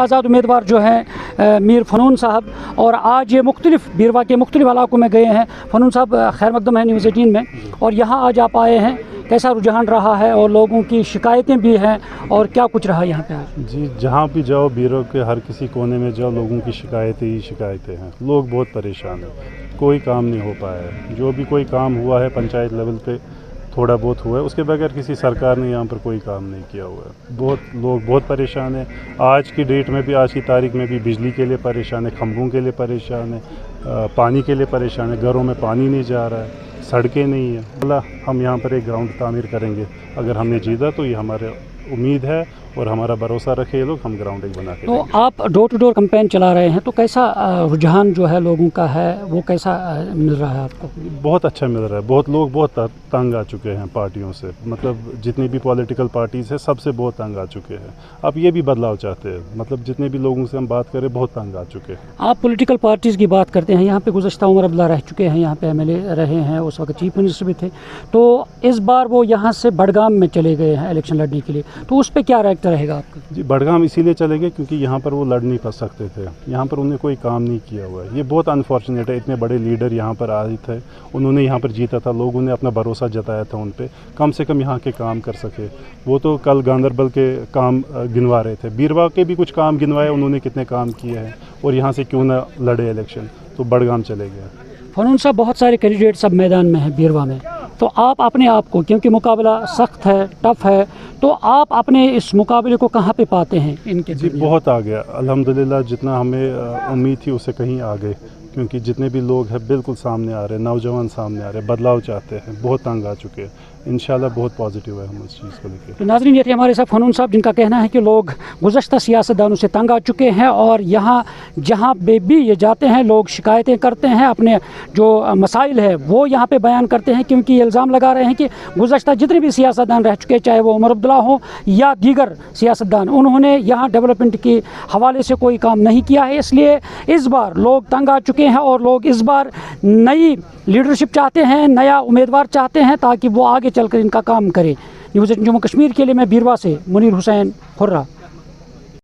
آزاد امیدوار جو ہیں میر فنون صاحب، اور آج یہ مختلف بیروا کے مختلف علاقوں میں گئے ہیں۔ فنون صاحب خیر مقدم ہے نیوز 18 میں، اور یہاں آج آپ آئے ہیں، کیسا رجحان رہا ہے اور لوگوں کی شکایتیں بھی ہیں اور کیا کچھ رہا یہاں پہ آج؟ جی، جہاں بھی جاؤ بیرو کے ہر کسی کونے میں جاؤ، لوگوں کی شکایتیں ہی شکایتیں ہیں۔ لوگ بہت پریشان ہیں، کوئی کام نہیں ہو پایا ہے۔ جو بھی کوئی کام ہوا ہے پنچایت لیول پہ تھوڑا بہت ہوا ہے، اس کے بغیر کسی سرکار نے یہاں پر کوئی کام نہیں کیا ہوا ہے۔ لوگ بہت پریشان ہیں۔ آج کی ڈیٹ میں بھی، آج کی تاریخ میں بھی بجلی کے لیے پریشان ہے، کھمبوں کے لیے پریشان ہے، پانی کے لیے پریشان ہے، گھروں میں پانی نہیں جا رہا ہے، سڑکیں نہیں ہیں۔ اللہ، ہم یہاں پر ایک گراؤنڈ تعمیر کریں گے۔ اگر ہم نے جیتا تو یہ ہمارے امید ہے اور ہمارا بھروسہ رکھے یہ لوگ، ہم گراؤنڈ ایک بنا کے تو آپ ڈور ٹو ڈور کمپین چلا رہے ہیں، تو کیسا رجحان جو ہے لوگوں کا ہے وہ کیسا مل رہا ہے آپ کو؟ بہت اچھا مل رہا ہے۔ بہت لوگ بہت تنگ آ چکے ہیں پارٹیوں سے، مطلب جتنی بھی پولیٹیکل پارٹیز ہیں سب سے بہت تنگ آ چکے ہیں۔ اب یہ بھی بدلاؤ چاہتے ہیں، مطلب جتنے بھی لوگوں سے ہم بات کریں بہت تنگ آ چکے ہیں۔ آپ پولیٹیکل پارٹیز کی بات کرتے ہیں، یہاں پہ گزشتہ عمر عبداللہ رہ چکے ہیں، یہاں پہ ایم ایل اے رہے ہیں، اس وقت چیف منسٹر بھی تھے، تو اس بار وہ یہاں سے بڑگام میں چلے گئے ہیں الیکشن لڑنے کے لیے، تو اس پہ کیا رائے رہے گا آپ کا؟ جی، بڑگام اسی لیے چلے گئے کیونکہ یہاں پر وہ لڑ نہیں پا سکتے تھے، یہاں پر انہیں کوئی کام نہیں کیا ہوا ہے۔ یہ بہت انفارچونیٹ ہے، اتنے بڑے لیڈر یہاں پر آئے تھے، انہوں نے یہاں پر جیتا تھا، لوگوں نے اپنا بھروسہ جتایا تھا ان پہ، کم سے کم یہاں کے کام کر سکے۔ وہ تو کل گاندربل کے کام گنوا رہے تھے، بیروا کے بھی کچھ کام گنوائے انہوں نے، کتنے کام کیے ہیں، اور یہاں سے کیوں نہ لڑے الیکشن، تو بڑگام چلے گئے۔ فنون صاحب، بہت سارے کینڈیڈیٹ سب میدان میں ہیں بیروا میں، تو آپ اپنے آپ کو، کیونکہ مقابلہ سخت ہے، ٹف ہے، تو آپ اپنے اس مقابلے کو کہاں پہ پاتے ہیں ان کے؟ جی، بہت آ گیا الحمدللہ، جتنا ہمیں امید تھی اس سے کہیں آگے، کیونکہ جتنے بھی لوگ ہیں بالکل سامنے آ رہے ہیں، نوجوان سامنے آ رہے ہیں، بدلاؤ چاہتے ہیں، بہت تنگ آ چکے ہیں۔ انشاءاللہ بہت پازیٹیو ہے ہم اس چیز کو لے کے۔ تو ناظرین، یہ تھے ہمارے ساتھ فنون صاحب، جن کا کہنا ہے کہ لوگ گزشتہ سیاستدانوں سے تنگ آ چکے ہیں، اور یہاں جہاں بھی یہ جاتے ہیں لوگ شکایتیں کرتے ہیں، اپنے جو مسائل ہے وہ یہاں پہ بیان کرتے ہیں، کیونکہ یہ الزام لگا رہے ہیں کہ گزشتہ جتنے بھی سیاستدان رہ چکے، چاہے وہ عمر عبداللہ ہوں یا دیگر سیاستدان، انہوں نے یہاں ڈیولپمنٹ کے حوالے سے کوئی کام نہیں کیا ہے۔ اس لیے اس بار لوگ تنگ آ چکے ہیں، اور لوگ اس بار نئی لیڈرشپ چاہتے ہیں، نیا امیدوار چاہتے ہیں، تاکہ وہ آگے چل کر ان کا کام کرے۔ نیوز 18 جموں کشمیر کے لیے میں بیروا سے منیر حسین خرہ۔